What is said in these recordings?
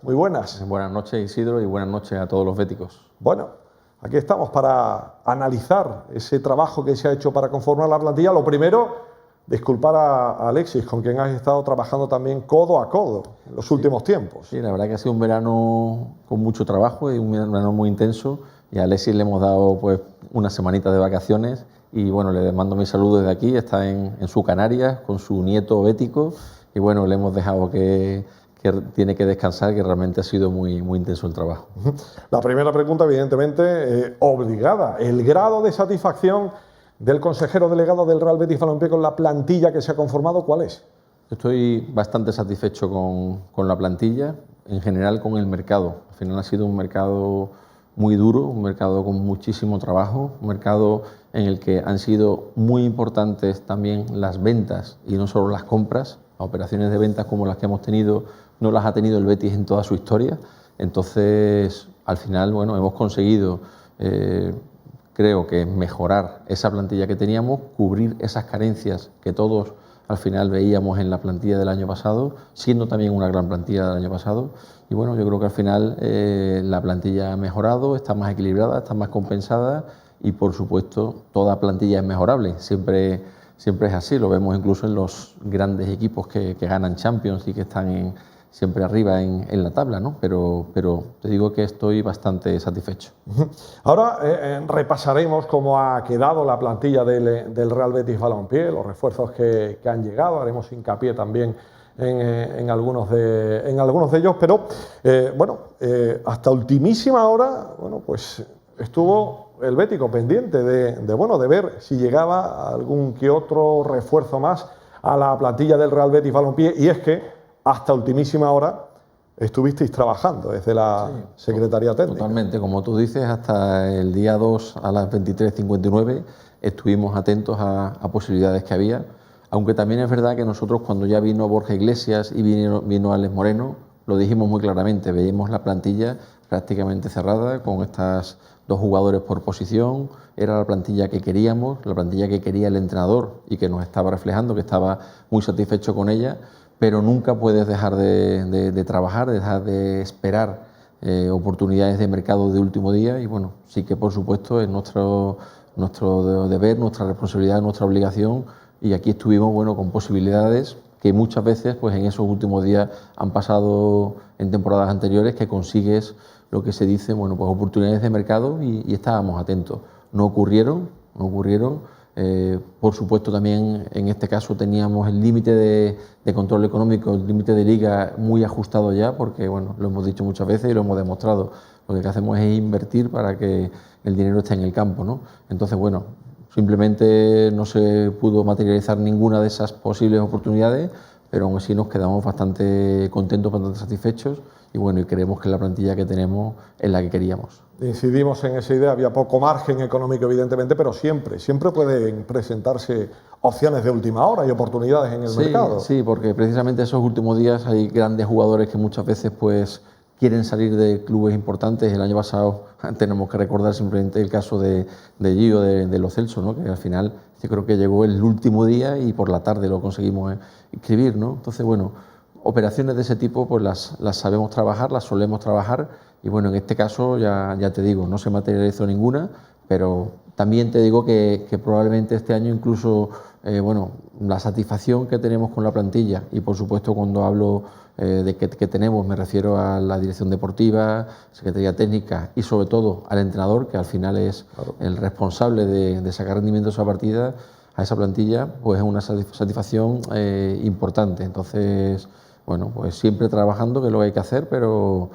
muy buenas. Buenas noches, Isidro, y buenas noches a todos los béticos. Bueno, aquí estamos para analizar ese trabajo que se ha hecho para conformar la plantilla. Lo primero, disculpar a Alexis, con quien has estado trabajando también codo a codo en los últimos tiempos. Sí, la verdad que ha sido un verano con mucho trabajo y un verano muy intenso, y a Alexis le hemos dado pues unas semanitas de vacaciones y bueno, le mando mi saludo desde aquí. Está en su Canarias con su nieto bético y bueno, le hemos dejado que tiene que descansar, que realmente ha sido muy intenso el trabajo. La primera pregunta, evidentemente, obligada. El grado de satisfacción del consejero delegado del Real Betis Balompié con la plantilla que se ha conformado, ¿cuál es? Estoy bastante satisfecho con la plantilla, en general con el mercado. Al final ha sido un mercado muy duro, un mercado con muchísimo trabajo, un mercado en el que han sido muy importantes también las ventas y no solo las compras. Operaciones de ventas como las que hemos tenido no las ha tenido el Betis en toda su historia. Entonces, al final, bueno, hemos conseguido, creo que mejorar esa plantilla que teníamos, cubrir esas carencias que todos al final veíamos en la plantilla del año pasado, siendo también una gran plantilla del año pasado. Y bueno, yo creo que al final la plantilla ha mejorado, está más equilibrada, está más compensada y, por supuesto, toda plantilla es mejorable. Siempre es así, lo vemos incluso en los grandes equipos que ganan Champions y que están siempre arriba en la tabla, ¿no? Pero te digo que estoy bastante satisfecho. Ahora repasaremos cómo ha quedado la plantilla del Real Betis Balompié, los refuerzos que han llegado, haremos hincapié también en algunos de ellos, pero hasta ultimísima hora, bueno, pues estuvo el bético pendiente de ver si llegaba algún que otro refuerzo más a la plantilla del Real Betis Balompié, y es que hasta ultimísima hora estuvisteis trabajando desde la Secretaría Técnica. Totalmente, como tú dices, hasta el día 2 a las 23:59 estuvimos atentos a posibilidades que había, aunque también es verdad que nosotros, cuando ya vino Borja Iglesias y vino Alex Moreno, lo dijimos muy claramente, veíamos la plantilla prácticamente cerrada con estas dos jugadores por posición. Era la plantilla que queríamos, la plantilla que quería el entrenador y que nos estaba reflejando, que estaba muy satisfecho con ella, pero nunca puedes dejar de trabajar, dejar de esperar oportunidades de mercado de último día. Y bueno, sí que por supuesto es nuestro deber, nuestra responsabilidad, nuestra obligación, y aquí estuvimos, bueno, con posibilidades que muchas veces pues en esos últimos días han pasado en temporadas anteriores, que consigues lo que se dice, bueno, pues oportunidades de mercado, y estábamos atentos. No ocurrieron. Por supuesto, también en este caso teníamos el límite de control económico, el límite de liga muy ajustado ya, porque bueno, lo hemos dicho muchas veces y lo hemos demostrado. Lo que hacemos es invertir para que el dinero esté en el campo, ¿no? Entonces, bueno, simplemente no se pudo materializar ninguna de esas posibles oportunidades, pero aún así nos quedamos bastante contentos, bastante satisfechos, y bueno, y creemos que la plantilla que tenemos es la que queríamos. Incidimos en esa idea, había poco margen económico evidentemente, pero siempre pueden presentarse opciones de última hora y oportunidades en el mercado. Sí, porque precisamente esos últimos días hay grandes jugadores que muchas veces pues quieren salir de clubes importantes. El año pasado tenemos que recordar simplemente el caso de Gio, de Lo Celso, ¿no? Que al final yo creo que llegó el último día y por la tarde lo conseguimos inscribir, ¿no? Entonces, bueno, operaciones de ese tipo pues las sabemos trabajar, las solemos trabajar, y bueno, en este caso ya te digo, no se materializó ninguna, pero también te digo que probablemente este año incluso, la satisfacción que tenemos con la plantilla, y por supuesto cuando hablo de que tenemos, me refiero a la dirección deportiva, Secretaría Técnica y sobre todo al entrenador, que al final es el responsable de sacar rendimiento a esa partida, a esa plantilla, pues es una satisfacción importante. Entonces, bueno, pues siempre trabajando, que es lo que hay que hacer, pero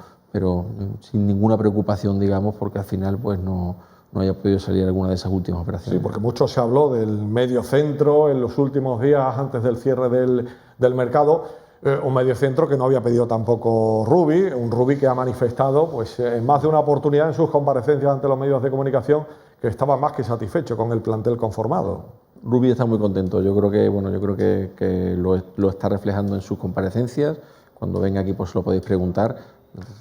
sin ninguna preocupación, digamos, porque al final pues no haya podido salir alguna de esas últimas operaciones. Sí, porque mucho se habló del medio centro en los últimos días antes del cierre del mercado, un medio centro que no había pedido tampoco Rubi, un Rubi que ha manifestado pues en más de una oportunidad en sus comparecencias ante los medios de comunicación que estaba más que satisfecho con el plantel conformado. Rubi está muy contento. Yo creo que lo está reflejando en sus comparecencias. Cuando venga aquí pues lo podéis preguntar.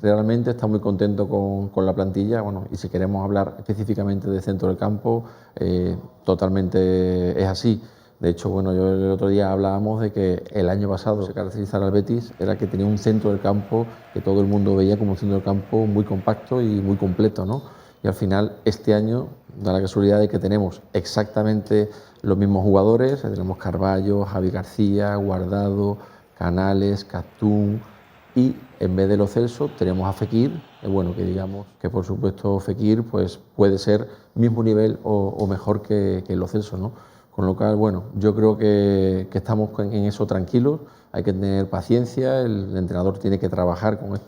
Realmente está muy contento con la plantilla. Bueno, y si queremos hablar específicamente de centro del campo, totalmente es así. De hecho, bueno, yo el otro día hablábamos de que el año pasado se caracterizaba al Betis, era que tenía un centro del campo que todo el mundo veía como un centro del campo muy compacto y muy completo, ¿no? Y al final, este año, da la casualidad de que tenemos exactamente los mismos jugadores, tenemos Carballo, Javi García, Guardado, Canales, Castún, y en vez de Lo Celso tenemos a Fekir, bueno, que digamos que por supuesto Fekir pues puede ser mismo nivel o mejor que Lo Celso, ¿no? Con lo cual, bueno, yo creo que estamos en eso tranquilos, hay que tener paciencia, el entrenador tiene que trabajar con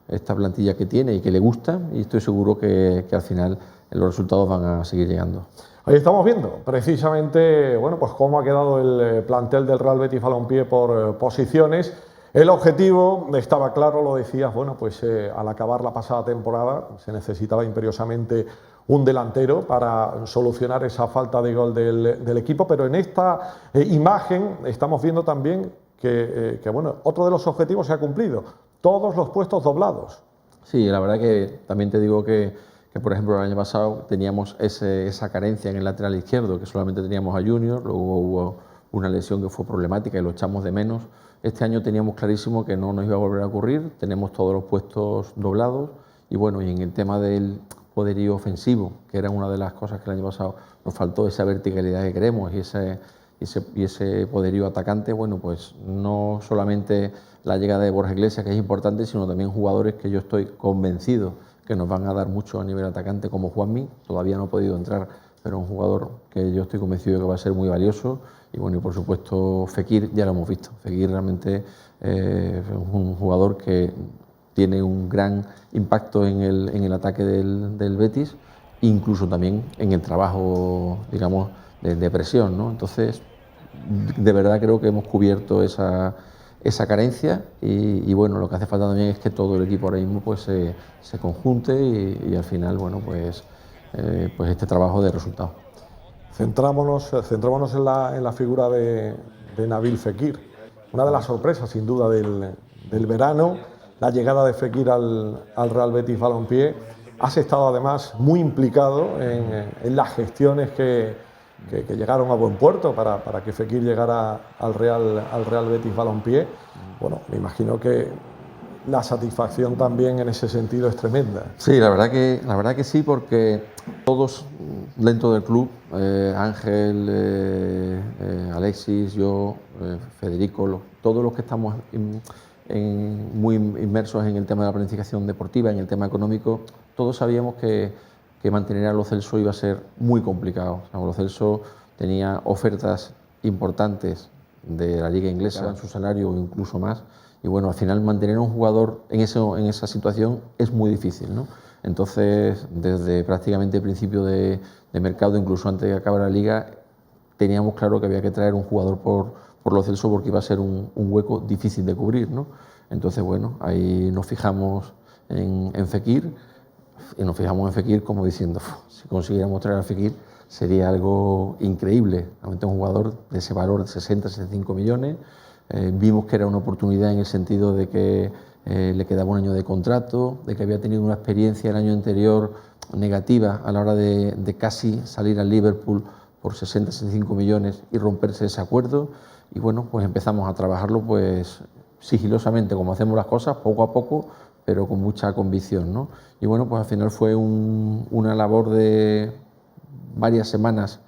esta plantilla que tiene y que le gusta, y estoy seguro que al final los resultados van a seguir llegando. Ahí estamos viendo precisamente, bueno, pues cómo ha quedado el plantel del Real Betis Balompié por posiciones. El objetivo estaba claro, lo decías, bueno, pues al acabar la pasada temporada se necesitaba imperiosamente un delantero para solucionar esa falta de gol del equipo, pero en esta imagen estamos viendo también que, bueno, otro de los objetivos se ha cumplido, todos los puestos doblados. Sí, la verdad que también te digo que por ejemplo el año pasado teníamos esa carencia en el lateral izquierdo, que solamente teníamos a Junior, luego hubo una lesión que fue problemática y lo echamos de menos. Este año teníamos clarísimo que no nos iba a volver a ocurrir, tenemos todos los puestos doblados y bueno, y en el tema del poderío ofensivo, que era una de las cosas que el año pasado nos faltó, esa verticalidad que queremos y ese poderío atacante, bueno, pues no solamente la llegada de Borja Iglesias, que es importante, sino también jugadores que yo estoy convencido que nos van a dar mucho a nivel atacante, como Juanmi, todavía no ha podido entrar, pero un jugador que yo estoy convencido de que va a ser muy valioso. Y bueno, y por supuesto Fekir ya lo hemos visto. Fekir realmente es un jugador que tiene un gran impacto en el ataque del Betis, incluso también en el trabajo, digamos, de presión, ¿no? Entonces, de verdad creo que hemos cubierto esa carencia y bueno, lo que hace falta también es que todo el equipo ahora mismo pues se conjunte y al final, bueno, pues este trabajo de resultado. Centrámonos en la figura de Nabil Fekir. Una de las sorpresas, sin duda, del verano, la llegada de Fekir al Real Betis Balompié. Has estado, además, muy implicado en las gestiones que llegaron a buen puerto para que Fekir llegara al Real Betis Balompié. Bueno, me imagino que la satisfacción también en ese sentido es tremenda. Sí, la verdad que sí, porque todos dentro del club, Ángel, Alexis, yo, Federico, todos los que estamos muy inmersos en el tema de la planificación deportiva, en el tema económico, todos sabíamos que mantener a Lo Celso iba a ser muy complicado. O sea, Lo Celso tenía ofertas importantes de la liga inglesa en su salario o incluso más. Y bueno, al final mantener a un jugador en esa situación es muy difícil, ¿no? Entonces, desde prácticamente el principio de mercado, incluso antes de que acabara la liga, teníamos claro que había que traer un jugador por Lo Celso porque iba a ser un hueco difícil de cubrir, ¿no? Entonces, bueno, ahí nos fijamos en Fekir y nos fijamos en Fekir como diciendo, si consiguiéramos traer a Fekir sería algo increíble. Realmente un jugador de ese valor de 60-65 millones. Vimos que era una oportunidad en el sentido de que le quedaba un año de contrato, de que había tenido una experiencia el año anterior negativa a la hora de casi salir al Liverpool por 60-65 millones y romperse ese acuerdo. Y bueno, pues empezamos a trabajarlo pues sigilosamente, como hacemos las cosas, poco a poco, pero con mucha convicción, ¿no? Y bueno, pues al final fue una labor de varias semanas,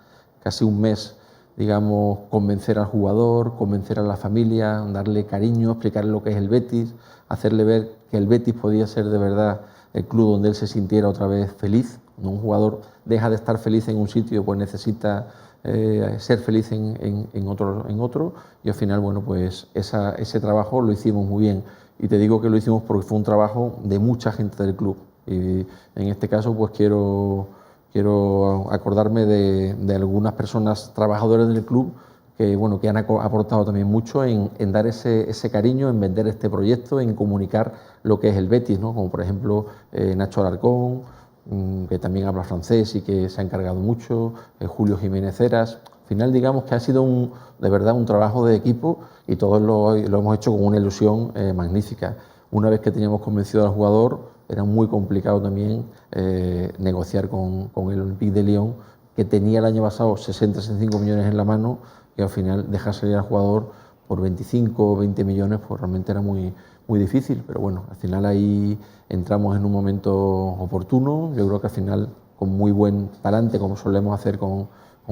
casi un mes, digamos, convencer al jugador, convencer a la familia, darle cariño, explicarle lo que es el Betis, hacerle ver que el Betis podía ser de verdad el club donde él se sintiera otra vez feliz. Cuando un jugador deja de estar feliz en un sitio, pues necesita ser feliz en otro, y al final, bueno, pues ese trabajo lo hicimos muy bien. Y te digo que lo hicimos porque fue un trabajo de mucha gente del club. Y en este caso, pues quiero acordarme de algunas personas trabajadoras del club que, bueno, que han aportado también mucho en dar ese cariño, en vender este proyecto, en comunicar lo que es el Betis, ¿no? Como por ejemplo Nacho Alarcón, que también habla francés y que se ha encargado mucho, Julio Jiménez Heras. Al final, digamos que ha sido de verdad un trabajo de equipo y todos lo hemos hecho con una ilusión magnífica. Una vez que teníamos convencido al jugador, era muy complicado también negociar con el Olympique de Lyon, que tenía el año pasado 60-65 millones en la mano y al final dejar salir al jugador por 25 o 20 millones pues realmente era muy difícil, pero bueno, al final ahí entramos en un momento oportuno. Yo creo que al final con muy buen talante, como solemos hacer con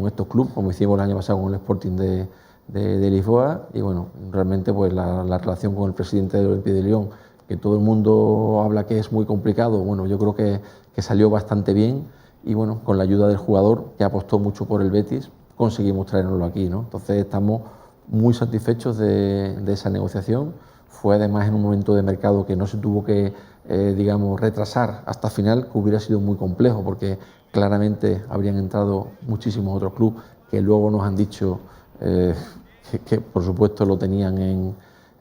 estos clubes, como hicimos el año pasado con el Sporting de Lisboa, y bueno, realmente pues la relación con el presidente del Olympique de Lyon, que todo el mundo habla que es muy complicado, bueno, yo creo que salió bastante bien, y bueno, con la ayuda del jugador, que apostó mucho por el Betis, conseguimos traernoslo aquí, ¿no? Entonces estamos muy satisfechos de esa negociación. Fue además en un momento de mercado que no se tuvo que, digamos, retrasar hasta final, que hubiera sido muy complejo, porque claramente habrían entrado muchísimos otros clubes que luego nos han dicho que por supuesto lo tenían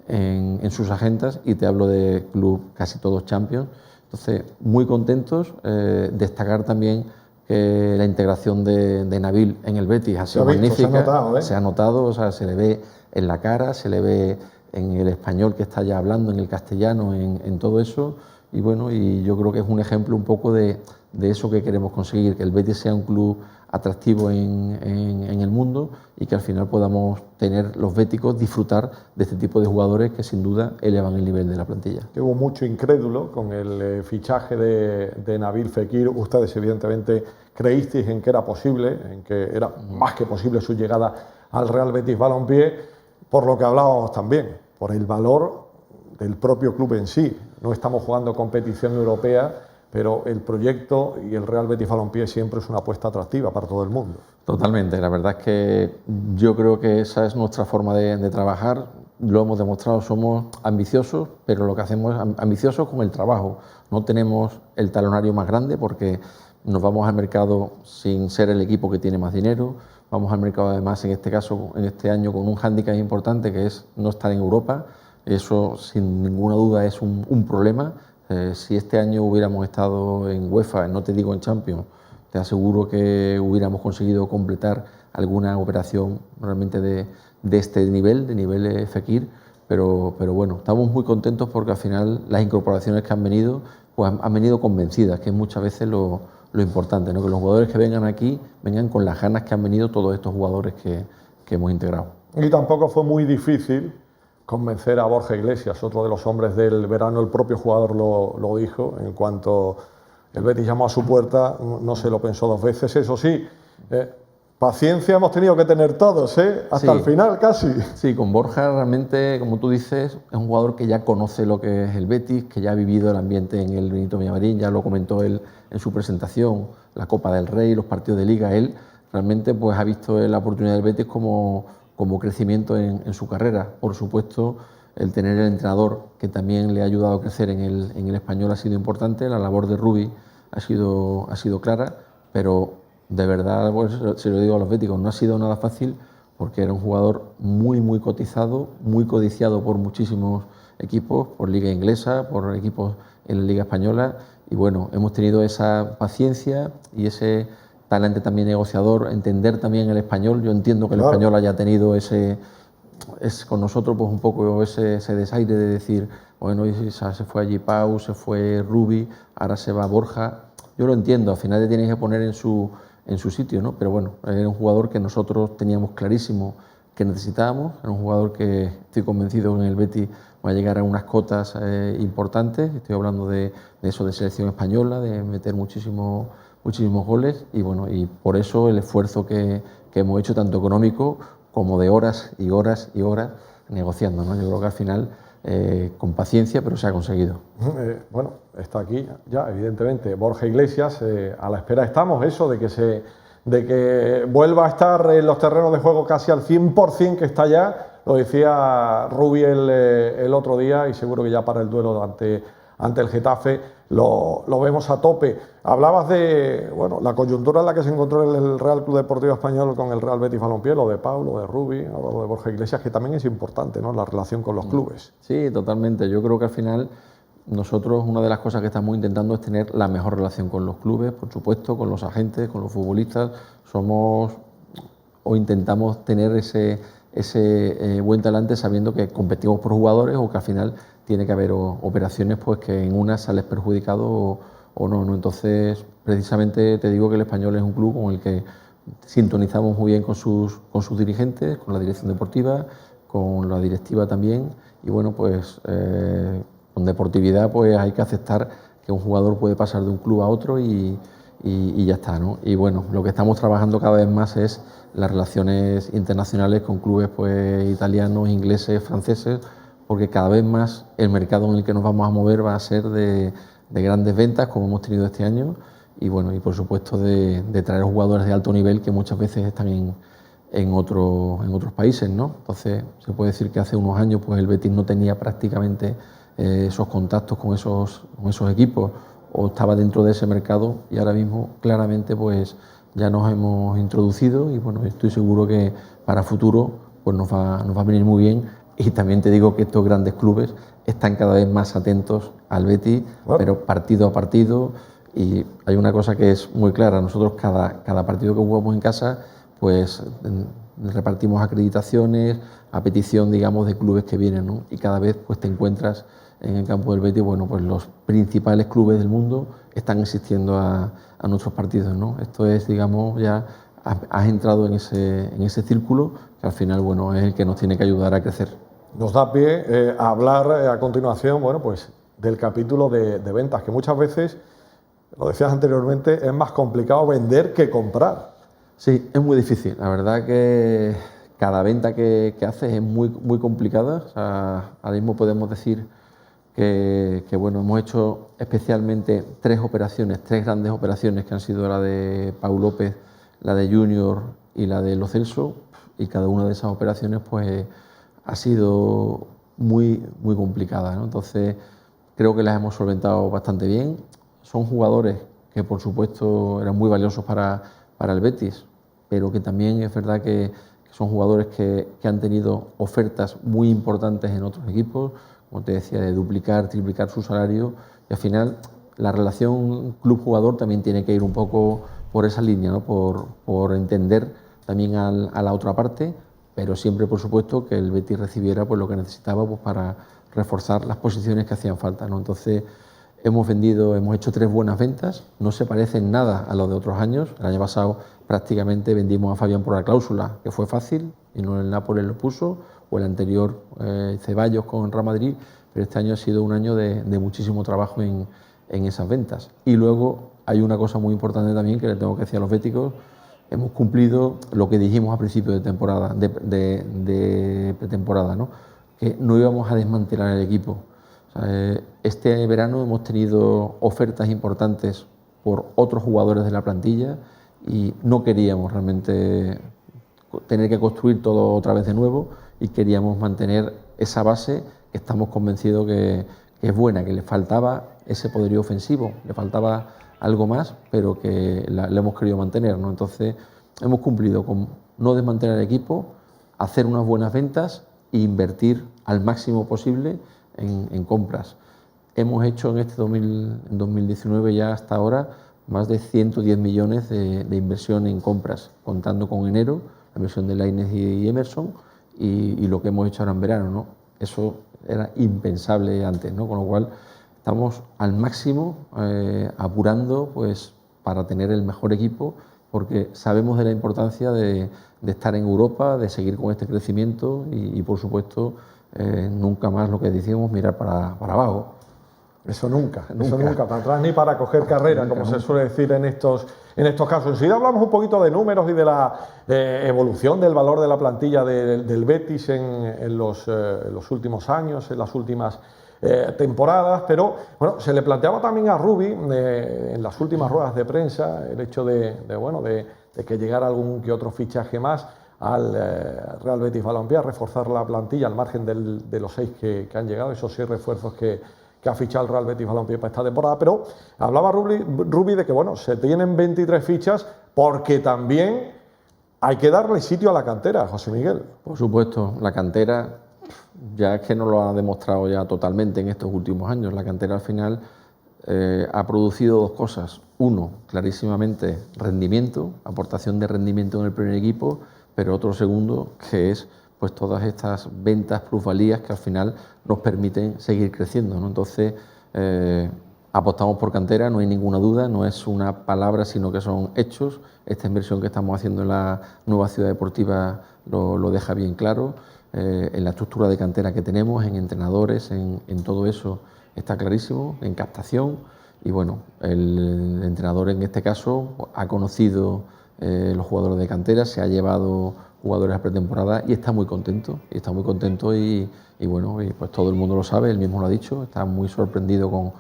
en sus agendas, y te hablo de club casi todos Champions. Entonces, muy contentos. Destacar también que la integración de Nabil en el Betis ha sido magnífica. Se ha notado, ¿eh? Se ha notado, o sea, se le ve en la cara, se le ve en el español que está ya hablando, en el castellano, en todo eso. Y bueno, y yo creo que es un ejemplo un poco de eso que queremos conseguir, que el Betis sea un club atractivo en el mundo, y que al final podamos tener los béticos disfrutar de este tipo de jugadores que sin duda elevan el nivel de la plantilla. Que hubo mucho incrédulo con el fichaje de Nabil Fekir. Ustedes evidentemente creísteis en que era posible, en que era más que posible su llegada al Real Betis Balompié, por lo que hablábamos también, por el valor del propio club en sí. No estamos jugando competición europea, pero el proyecto y el Real Betis Balompié siempre es una apuesta atractiva para todo el mundo. Totalmente, la verdad es que yo creo que esa es nuestra forma de trabajar. Lo hemos demostrado, somos ambiciosos, pero lo que hacemos es ambiciosos con el trabajo. No tenemos el talonario más grande porque nos vamos al mercado sin ser el equipo que tiene más dinero. Vamos al mercado además, en este caso, en este año, con un hándicap importante, que es no estar en Europa. Eso sin ninguna duda es un problema. Si este año hubiéramos estado en UEFA, no te digo en Champions, te aseguro que hubiéramos conseguido completar alguna operación realmente de este nivel, de nivel Fekir, pero bueno, estamos muy contentos porque al final las incorporaciones que han venido, pues han venido convencidas, que es muchas veces lo importante, ¿no? Que los jugadores que vengan aquí vengan con las ganas que han venido todos estos jugadores que hemos integrado. Y tampoco fue muy difícil convencer a Borja Iglesias, otro de los hombres del verano. El propio jugador lo dijo, en cuanto el Betis llamó a su puerta, no se lo pensó dos veces. Eso sí, paciencia hemos tenido que tener todos, hasta el final casi. Sí, con Borja realmente, como tú dices, es un jugador que ya conoce lo que es el Betis, que ya ha vivido el ambiente en el Benito Villamarín, ya lo comentó él en su presentación, la Copa del Rey, los partidos de Liga. Él realmente pues ha visto la oportunidad del Betis como crecimiento en su carrera. Por supuesto, el tener el entrenador que también le ha ayudado a crecer en el español ha sido importante. La labor de Rubi ha sido clara, pero de verdad, pues, se lo digo a los béticos, no ha sido nada fácil, porque era un jugador muy cotizado, muy codiciado por muchísimos equipos, por Liga Inglesa, por equipos en la Liga Española, y bueno, hemos tenido esa paciencia y ese talante también negociador, entender también el español. Yo entiendo que el español haya tenido con nosotros pues un poco ese desaire de decir, bueno, se fue allí Pau, se fue Rubi, ahora se va Borja. Yo lo entiendo, al final te tienes que poner en su sitio, ¿no? Pero bueno, era un jugador que nosotros teníamos clarísimo que necesitábamos, era un jugador que estoy convencido en el Betis va a llegar a unas cotas importantes. Estoy hablando de eso, de selección española, de meter muchísimos goles, y bueno, y por eso el esfuerzo que hemos hecho, tanto económico como de horas y horas y horas negociando, ¿no? Yo creo que al final, con paciencia, pero se ha conseguido. Bueno, está aquí ya, evidentemente, Borja Iglesias. A la espera estamos, eso, de que vuelva a estar en los terrenos de juego casi al 100%, que está ya. Lo decía Rubi el otro día, y seguro que ya para el duelo ante el Getafe lo vemos a tope. Hablabas de la coyuntura en la que se encontró el Real Club Deportivo Español con el Real Betis Balompié, lo de Pablo, de Rubi, lo de Borja Iglesias, que también es importante, ¿no?, la relación con los clubes. Sí, totalmente. Yo creo que al final nosotros, una de las cosas que estamos intentando es tener la mejor relación con los clubes, por supuesto, con los agentes, con los futbolistas. Intentamos tener ese buen talante, sabiendo que competimos por jugadores, o que al final tiene que haber operaciones pues que en unas sales perjudicado o no. Entonces, precisamente te digo que el Español es un club con el que sintonizamos muy bien con sus dirigentes, con la dirección deportiva, con la directiva también, y bueno, pues con deportividad pues hay que aceptar que un jugador puede pasar de un club a otro y ya está, ¿no? Y bueno, lo que estamos trabajando cada vez más es las relaciones internacionales con clubes pues italianos, ingleses, franceses, porque cada vez más el mercado en el que nos vamos a mover va a ser de grandes ventas, como hemos tenido este año, y bueno, y por supuesto de traer jugadores de alto nivel que muchas veces están en otros países, ¿no? Entonces se puede decir que hace unos años pues el Betis no tenía prácticamente esos contactos con esos equipos, o estaba dentro de ese mercado, y ahora mismo claramente pues ya nos hemos introducido, y bueno, estoy seguro que para futuro pues nos va a venir muy bien. Y también te digo que estos grandes clubes están cada vez más atentos al Betis, pero partido a partido. Y hay una cosa que es muy clara: nosotros cada partido que jugamos en casa pues repartimos acreditaciones a petición, digamos, de clubes que vienen, ¿no? Y cada vez pues te encuentras en el campo del Betis, bueno, pues los principales clubes del mundo están asistiendo a nuestros partidos, ¿no? Esto es, digamos, ya has entrado en ese círculo que al final, bueno, es el que nos tiene que ayudar a crecer. Nos da pie a hablar a continuación, bueno, pues del capítulo de ventas, que muchas veces, lo decías anteriormente, es más complicado vender que comprar. Sí, es muy difícil. La verdad que cada venta que haces es muy, muy complicada. O sea, ahora mismo podemos decir que bueno, hemos hecho especialmente tres grandes operaciones, que han sido la de Pau López, la de Junior y la de Lo Celso, y cada una de esas operaciones pues ha sido muy, muy complicada, ¿no? Entonces creo que las hemos solventado bastante bien. Son jugadores que por supuesto eran muy valiosos para el Betis, pero que también es verdad que son jugadores que han tenido ofertas muy importantes en otros equipos, como te decía, de duplicar, triplicar su salario, y al final la relación club-jugador también tiene que ir un poco por esa línea, ¿no? Por entender también a la otra parte, pero siempre, por supuesto, que el Betis recibiera pues lo que necesitaba pues para reforzar las posiciones que hacían falta, ¿no? Entonces hemos hecho tres buenas ventas, no se parecen nada a los de otros años. El año pasado prácticamente vendimos a Fabián por la cláusula, que fue fácil, y no el Nápoles lo puso, o el anterior Ceballos con Real Madrid, pero este año ha sido un año de muchísimo trabajo en esas ventas. Y luego hay una cosa muy importante también que le tengo que decir a los béticos: hemos cumplido lo que dijimos a principio de temporada, de pretemporada, ¿no? Que no íbamos a desmantelar el equipo. O sea, este verano hemos tenido ofertas importantes por otros jugadores de la plantilla y no queríamos realmente tener que construir todo otra vez de nuevo, y queríamos mantener esa base que estamos convencidos que es buena, que le faltaba ese poderío ofensivo, le faltaba algo más, pero que le hemos querido mantener, ¿no? Entonces hemos cumplido con no desmantelar el equipo, hacer unas buenas ventas e invertir al máximo posible en compras. Hemos hecho en 2019 ya hasta ahora más de 110 millones de inversión en compras, contando con enero, la inversión de Lainez y Emerson, y lo que hemos hecho ahora en verano, ¿no? Eso era impensable antes, ¿no? Con lo cual estamos al máximo apurando pues para tener el mejor equipo, porque sabemos de la importancia de estar en Europa, de seguir con este crecimiento y por supuesto nunca más, lo que decíamos, mirar para abajo. Eso nunca, para atrás ni para coger carrera, como se suele decir en estos casos. Si hablamos un poquito de números y de la evolución del valor de la plantilla del Betis en los últimos años, en las últimas temporadas, pero bueno, se le planteaba también a Rubi en las últimas ruedas de prensa el hecho de que llegara algún que otro fichaje más al Real Betis Balompié, a reforzar la plantilla al margen de los 6 que han llegado, esos 6 refuerzos que ha fichado el Real Betis Balompié para esta temporada. Pero hablaba Rubi de que bueno, se tienen 23 fichas porque también hay que darle sitio a la cantera, José Miguel. Por supuesto, la cantera ya es que nos lo ha demostrado ya totalmente en estos últimos años. La cantera al final ha producido dos cosas. Uno, clarísimamente rendimiento, aportación de rendimiento en el primer equipo, pero otro segundo, que es pues todas estas ventas, plusvalías que al final nos permiten seguir creciendo, ¿no? Entonces, Apostamos por cantera, no hay ninguna duda, no es una palabra, sino que son hechos. Esta inversión que estamos haciendo en la nueva ciudad deportiva lo deja bien claro. En la estructura de cantera que tenemos, en entrenadores, en todo eso está clarísimo, en captación. Y bueno, el entrenador en este caso ha conocido los jugadores de cantera, se ha llevado jugadores a pretemporada y está muy contento. Y bueno, pues todo el mundo lo sabe, él mismo lo ha dicho, está muy sorprendido con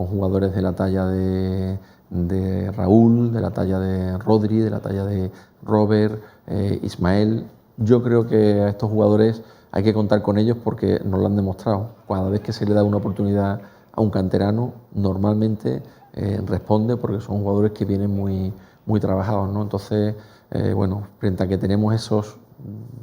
jugadores de la talla de Raúl, de la talla de Rodri, de la talla de Robert, Ismael. Yo creo que a estos jugadores hay que contar con ellos porque nos lo han demostrado. Cada vez que se le da una oportunidad a un canterano, normalmente responde porque son jugadores que vienen muy trabajados, ¿no? Entonces, bueno, frente a que tenemos esos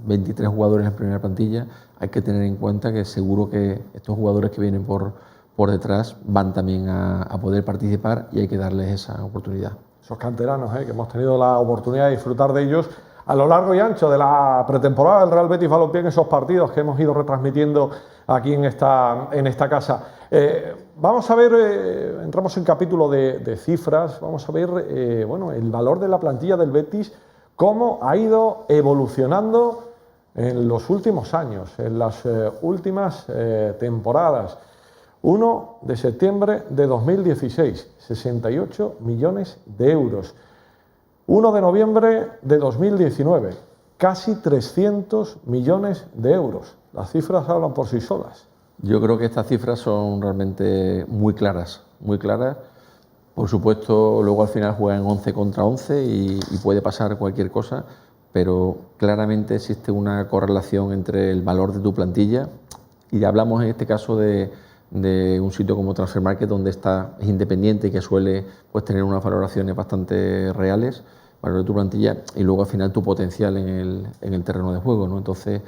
23 jugadores en primera plantilla, hay que tener en cuenta que seguro que estos jugadores que vienen por detrás van también a poder participar y hay que darles esa oportunidad. Esos canteranos, que hemos tenido la oportunidad de disfrutar de ellos a lo largo y ancho de la pretemporada del Real Betis Balompié, en esos partidos que hemos ido retransmitiendo aquí en esta casa. Vamos a ver, entramos en capítulo de cifras, vamos a ver bueno, el valor de la plantilla del Betis, cómo ha ido evolucionando en los últimos años, en las últimas temporadas. 1 de septiembre de 2016, 68 millones de euros. 1 de noviembre de 2019, casi 300 millones de euros. Las cifras hablan por sí solas. Yo creo que estas cifras son realmente muy claras, muy claras. Por supuesto, luego al final juegan 11 contra 11 y puede pasar cualquier cosa, pero claramente existe una correlación entre el valor de tu plantilla y hablamos en este caso de un sitio como Transfermarkt, donde es independiente y que suele pues, tener unas valoraciones bastante reales, valor de tu plantilla y luego al final tu potencial en el terreno de juego, ¿no? Entonces,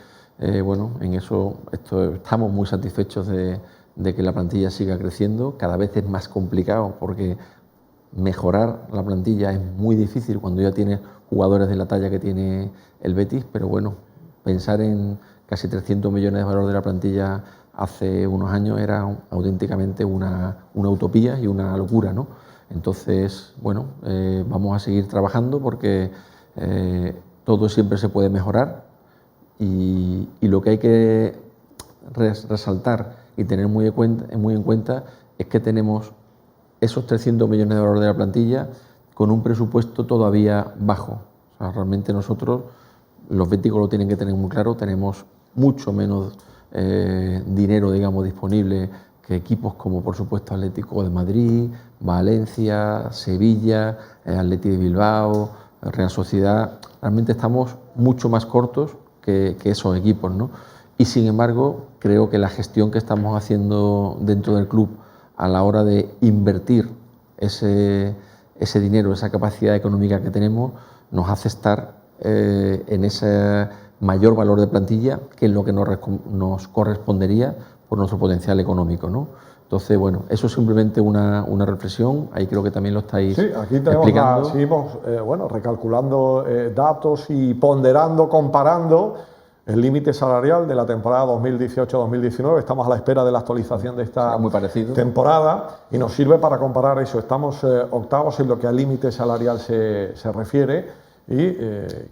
bueno, en eso estamos muy satisfechos de que la plantilla siga creciendo. Cada vez es más complicado porque mejorar la plantilla es muy difícil cuando ya tienes jugadores de la talla que tiene el Betis, pero bueno, pensar en casi 300 millones de valor de la plantilla hace unos años era auténticamente una utopía y una locura, ¿no? Entonces, bueno, vamos a seguir trabajando porque todo siempre se puede mejorar y lo que hay que resaltar y tener muy en cuenta es que tenemos esos 300 millones de valor de la plantilla con un presupuesto todavía bajo. O sea, realmente nosotros, los béticos lo tienen que tener muy claro, tenemos mucho menos dinero, digamos, disponible que equipos como, por supuesto, Atlético de Madrid, Valencia, Sevilla, Atleti de Bilbao, Real Sociedad. Realmente estamos mucho más cortos que esos equipos, ¿no? Y sin embargo, creo que la gestión que estamos haciendo dentro del club a la hora de invertir ese dinero, esa capacidad económica que tenemos, nos hace estar en ese mayor valor de plantilla que es lo que nos correspondería por nuestro potencial económico, ¿no? Entonces, bueno, eso es simplemente una reflexión, ahí creo que también lo estáis explicando. Seguimos bueno, recalculando datos y ponderando, comparando el límite salarial de la temporada 2018-2019. Estamos a la espera de la actualización de esta temporada y nos sirve para comparar eso. Estamos octavos en lo que a límite salarial se refiere y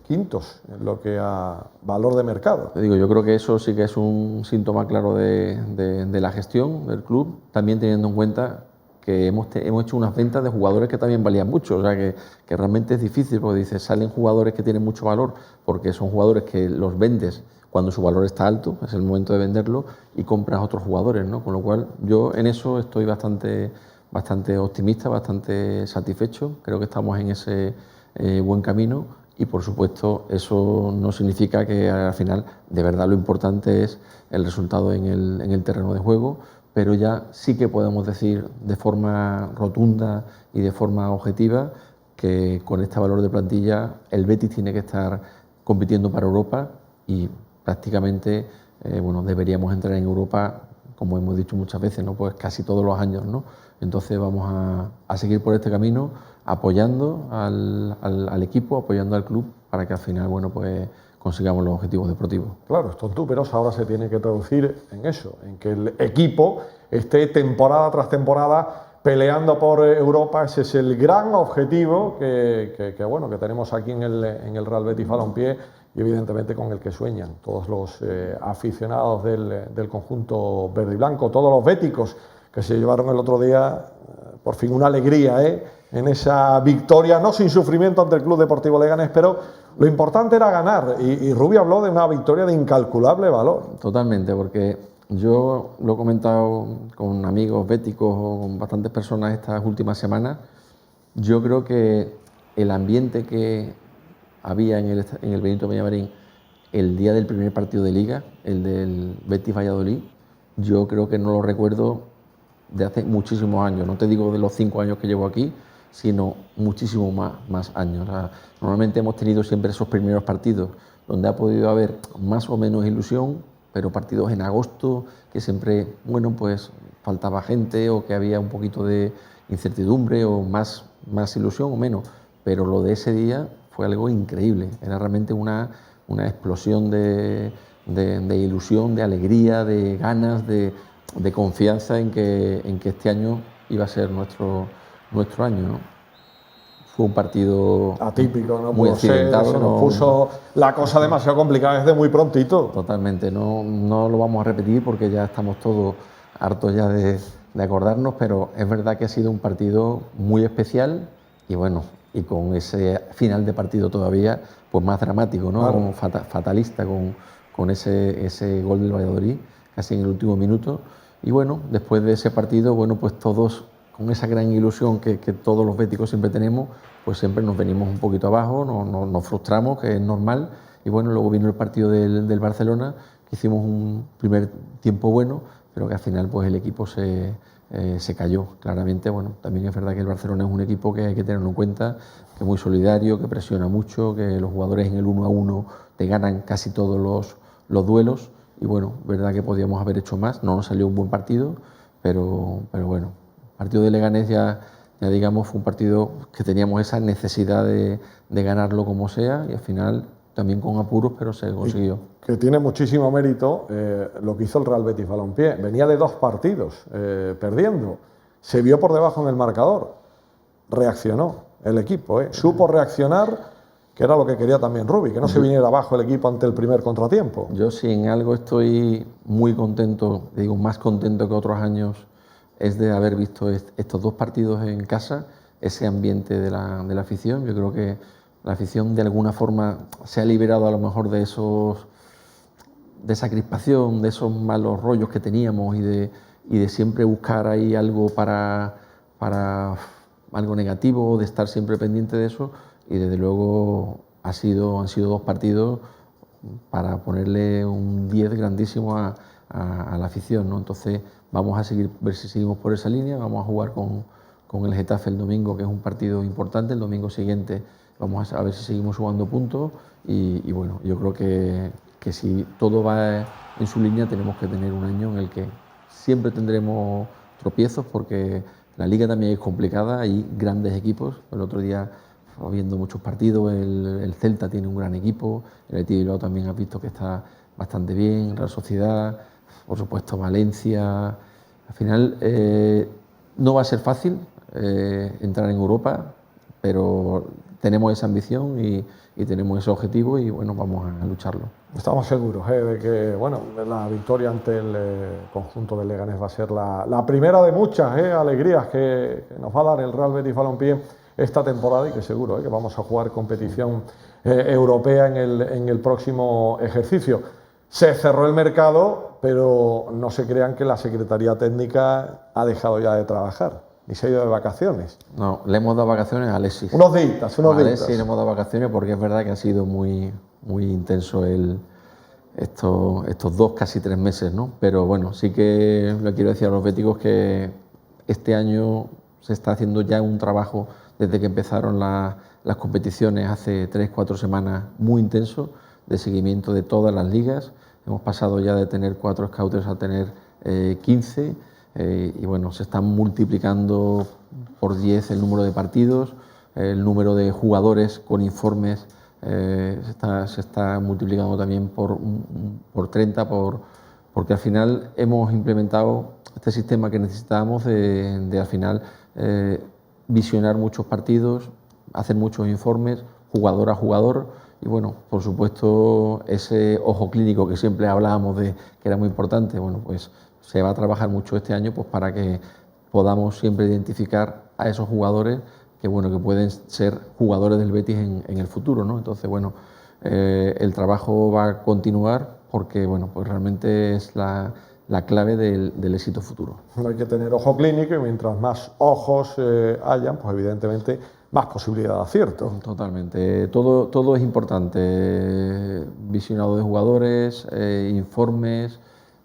quintos en lo que a valor de mercado. Te digo, yo creo que eso sí que es un síntoma claro de la gestión del club, también teniendo en cuenta que hemos hecho unas ventas de jugadores que también valían mucho, o sea que realmente es difícil, porque dices, salen jugadores que tienen mucho valor, porque son jugadores que los vendes cuando su valor está alto, es el momento de venderlo, y compras otros jugadores, ¿no? Con lo cual yo en eso estoy bastante optimista, bastante satisfecho, creo que estamos en ese buen camino y por supuesto eso no significa que al final de verdad lo importante es el resultado en el terreno de juego, pero ya sí que podemos decir de forma rotunda y de forma objetiva que con este valor de plantilla el Betis tiene que estar compitiendo para Europa y prácticamente bueno, deberíamos entrar en Europa, como hemos dicho muchas veces, ¿no? Pues casi todos los años, ¿no? Entonces vamos a seguir por este camino apoyando al equipo, apoyando al club para que al final, bueno, pues consigamos los objetivos deportivos. Claro, estos números ahora se tienen que traducir en eso, en que el equipo esté temporada tras temporada peleando por Europa. Ese es el gran objetivo bueno, que tenemos aquí en el Real Betis Balompié, y evidentemente con el que sueñan todos los aficionados del conjunto verde y blanco, todos los béticos que se llevaron el otro día, por fin, una alegría en esa victoria, no sin sufrimiento, ante el Club Deportivo Leganés, pero lo importante era ganar, y Rubi habló de una victoria de incalculable valor. Totalmente, porque yo lo he comentado con amigos béticos o con bastantes personas estas últimas semanas. Yo creo que el ambiente que había en el Benito Villamarín el día del primer partido de Liga, el del Betis Valladolid, yo creo que no lo recuerdo de hace muchísimos años. No te digo de los 5 años que llevo aquí, sino muchísimos más años. O sea, normalmente hemos tenido siempre esos primeros partidos donde ha podido haber más o menos ilusión, pero partidos en agosto que siempre, bueno, pues faltaba gente, o que había un poquito de incertidumbre, o más ilusión o menos. Pero lo de ese día fue algo increíble. Era realmente una explosión de ilusión, de alegría, de ganas, de confianza en que este año iba a ser nuestro año, ¿no? Fue un partido atípico, ¿no? Muy accidentado. Se nos puso la cosa demasiado complicada desde muy prontito. Totalmente, no lo vamos a repetir porque ya estamos todos hartos ya de acordarnos, pero es verdad que ha sido un partido muy especial, y bueno, y con ese final de partido todavía pues más dramático, ¿no? Claro. Fatalista, con ese gol del Valladolid casi en el último minuto. Y bueno, después de ese partido, bueno, pues todos con esa gran ilusión que todos los béticos siempre tenemos, pues siempre nos venimos un poquito abajo, nos frustramos, que es normal. Y bueno, luego vino el partido del Barcelona, que hicimos un primer tiempo bueno, pero que al final pues el equipo se cayó claramente. Bueno, también es verdad que el Barcelona es un equipo que hay que tenerlo en cuenta, que es muy solidario, que presiona mucho, que los jugadores en el 1-1 te ganan casi todos los duelos. Y bueno, verdad que podíamos haber hecho más, no nos salió un buen partido, pero bueno, el partido de Leganés ya digamos fue un partido que teníamos esa necesidad de ganarlo como sea, y al final también con apuros, pero se consiguió. Y que tiene muchísimo mérito lo que hizo el Real Betis Balompié. Venía de 2 partidos perdiendo, se vio por debajo en el marcador, reaccionó el equipo, supo reaccionar, que era lo que quería también Rubi, que no se viniera abajo el equipo ante el primer contratiempo. Yo sí, en algo estoy muy contento, digo más contento que otros años, es de haber visto estos 2 partidos en casa, ese ambiente de la afición. Yo creo que la afición de alguna forma se ha liberado a lo mejor de esa crispación, de esos malos rollos que teníamos, y de siempre buscar ahí algo para algo negativo, de estar siempre pendiente de eso. Y desde luego han sido 2 partidos para ponerle un 10 grandísimo a la afición, ¿no? Entonces vamos a seguir, ver si seguimos por esa línea. Vamos a jugar con el Getafe el domingo, que es un partido importante. El domingo siguiente vamos a ver si seguimos sumando puntos, y bueno, yo creo que si todo va en su línea, tenemos que tener un año en el que siempre tendremos tropiezos, porque la liga también es complicada, hay grandes equipos. El otro día, viendo muchos partidos, el Celta tiene un gran equipo, el Betis Bilbao también has visto que está bastante bien, Real Sociedad, por supuesto Valencia. Al final no va a ser fácil entrar en Europa, pero tenemos esa ambición y tenemos ese objetivo, y bueno, vamos a lucharlo. Estamos seguros de que bueno, la victoria ante el conjunto del Leganés va a ser la primera de muchas alegrías que nos va a dar el Real Betis Balompié esta temporada, y que seguro que vamos a jugar competición europea en el próximo ejercicio. Se cerró el mercado, pero no se crean que la Secretaría Técnica ha dejado ya de trabajar, ni se ha ido de vacaciones. No, le hemos dado vacaciones a Alexis. Unos días. A Alexis le hemos dado vacaciones, porque es verdad que ha sido muy intenso estos 2, casi 3 meses, ¿no? Pero bueno, sí que le quiero decir a los béticos que este año se está haciendo ya un trabajo, desde que empezaron las competiciones hace 3-4 semanas, muy intenso, de seguimiento de todas las ligas. Hemos pasado ya de tener 4 scouters a tener 15, y bueno, se están multiplicando por 10 el número de partidos, el número de jugadores con informes se está multiplicando también por 30, porque al final hemos implementado este sistema que necesitábamos de al final visionar muchos partidos, hacer muchos informes, jugador a jugador, y bueno, por supuesto ese ojo clínico que siempre hablábamos de que era muy importante, bueno, pues se va a trabajar mucho este año pues para que podamos siempre identificar a esos jugadores que bueno, que pueden ser jugadores del Betis en el futuro, ¿no? Entonces bueno, el trabajo va a continuar porque bueno, pues realmente es la clave del éxito futuro. Hay que tener ojo clínico y mientras más ojos hayan, pues evidentemente más posibilidad de acierto. Totalmente, todo es importante, visionado de jugadores, informes,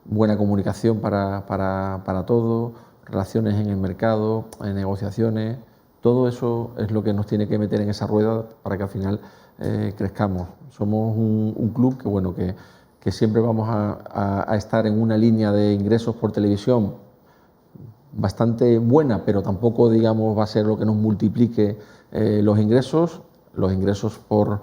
buena comunicación para todo, relaciones en el mercado, negociaciones, todo eso es lo que nos tiene que meter en esa rueda para que al final crezcamos. Somos un club que, bueno, que siempre vamos a estar en una línea de ingresos por televisión bastante buena, pero tampoco, digamos, va a ser lo que nos multiplique los ingresos por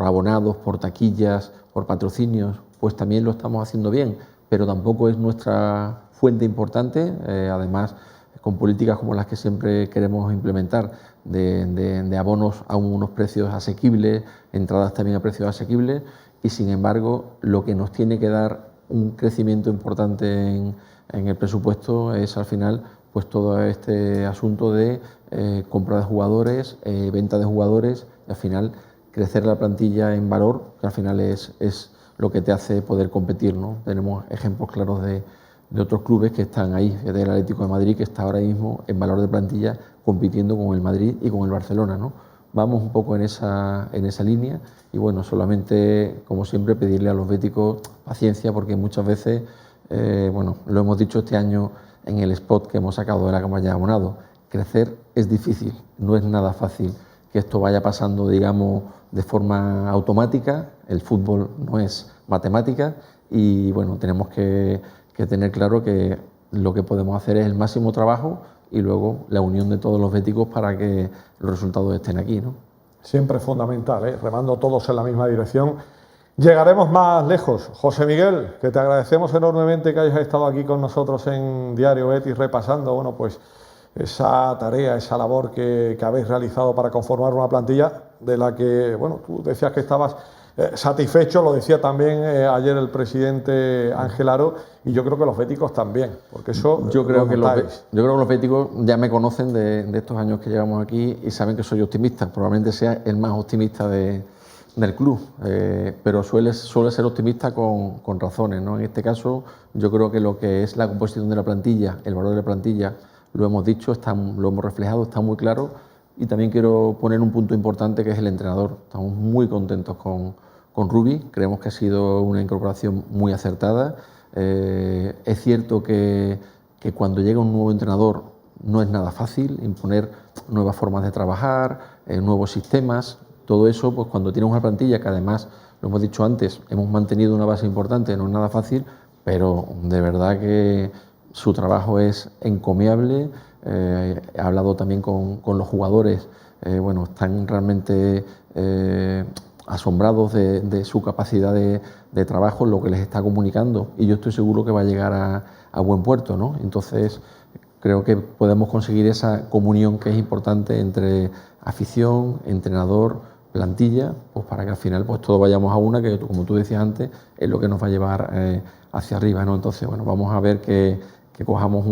abonados, por taquillas, por patrocinios, pues también lo estamos haciendo bien, pero tampoco es nuestra fuente importante, además con políticas como las que siempre queremos implementar, de abonos a unos precios asequibles, entradas también a precios asequibles, y sin embargo lo que nos tiene que dar un crecimiento importante en el presupuesto es al final pues todo este asunto de compra de jugadores, venta de jugadores, y al final crecer la plantilla en valor, que al final es lo que te hace poder competir, ¿no? Tenemos ejemplos claros de otros clubes que están ahí, del Atlético de Madrid, que está ahora mismo en valor de plantilla compitiendo con el Madrid y con el Barcelona, ¿no? Vamos un poco en esa línea y bueno, solamente, como siempre, pedirle a los béticos paciencia, porque muchas veces, bueno, lo hemos dicho este año en el spot que hemos sacado de la campaña de abonado, crecer es difícil, no es nada fácil que esto vaya pasando, digamos, de forma automática, el fútbol no es matemática y bueno, tenemos que tener claro que lo que podemos hacer es el máximo trabajo y luego la unión de todos los béticos para que los resultados estén aquí, ¿no? Siempre es fundamental, remando todos en la misma dirección, llegaremos más lejos. José Miguel, que te agradecemos enormemente que hayas estado aquí con nosotros en Diario Betis repasando, bueno, pues esa tarea, esa labor que habéis realizado para conformar una plantilla de la que, bueno, tú decías que estabas satisfecho, lo decía también ayer el presidente Ángel Aro, y yo creo que los béticos también, porque eso yo creo que los béticos ya me conocen de estos años que llevamos aquí y saben que soy optimista, probablemente sea el más optimista del club, pero suele ser optimista con razones, ¿no? En este caso yo creo que lo que es la composición de la plantilla, el valor de la plantilla, lo hemos dicho, lo hemos reflejado, está muy claro, y también quiero poner un punto importante que es el entrenador. Estamos muy contentos con Rubi, creemos que ha sido una incorporación muy acertada. Es cierto que cuando llega un nuevo entrenador no es nada fácil imponer nuevas formas de trabajar, nuevos sistemas, todo eso pues cuando tienes una plantilla que además, lo hemos dicho antes, hemos mantenido una base importante, no es nada fácil, pero de verdad que su trabajo es encomiable. He hablado también con los jugadores, bueno, están realmente asombrados de su capacidad de trabajo, lo que les está comunicando, y yo estoy seguro que va a llegar a buen puerto, ¿no? Entonces creo que podemos conseguir esa comunión que es importante entre afición, entrenador, plantilla, pues para que al final pues todos vayamos a una, que como tú decías antes, es lo que nos va a llevar hacia arriba, ¿no? Entonces, bueno, vamos a ver que cojamos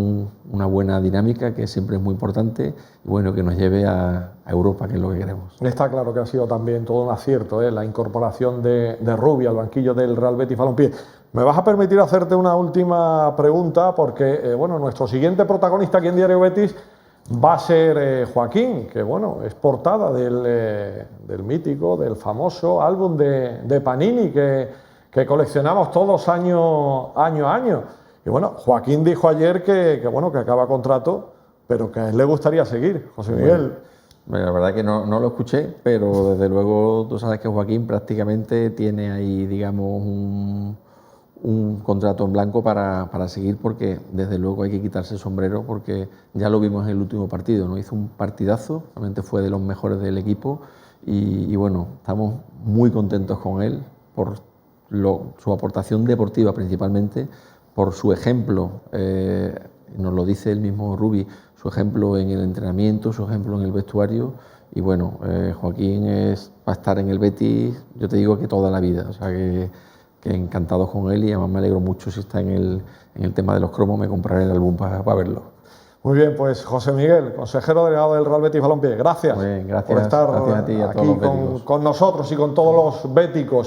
una buena dinámica, que siempre es muy importante, y bueno, que nos lleve a Europa, que es lo que queremos. Está claro que ha sido también todo un acierto, la incorporación de Rubi al banquillo del Real Betis Balompié. Me vas a permitir hacerte una última pregunta, porque bueno, nuestro siguiente protagonista aquí en Diario Betis va a ser Joaquín, que bueno, es portada del mítico, del famoso álbum de Panini que coleccionamos todos año a año. Y bueno, Joaquín dijo ayer que acaba contrato, pero que a él le gustaría seguir, José Miguel. Bueno, la verdad que no lo escuché, pero desde luego tú sabes que Joaquín prácticamente tiene ahí, digamos, un contrato en blanco para seguir, porque desde luego hay que quitarse el sombrero, porque ya lo vimos en el último partido, ¿no? Hizo un partidazo, realmente fue de los mejores del equipo y bueno, estamos muy contentos con él por su aportación deportiva principalmente, por su ejemplo, nos lo dice el mismo Rubi, su ejemplo en el entrenamiento, su ejemplo en el vestuario. Y bueno, Joaquín va a estar en el Betis, yo te digo que toda la vida, o sea que encantados con él, y además me alegro mucho si está en el tema de los cromos, me compraré el álbum para verlo. Muy bien, pues José Miguel, consejero delegado del Real Betis Balompié, gracias, Muy bien, gracias por estar a ti y a aquí todos los béticos. con nosotros y con todos los béticos.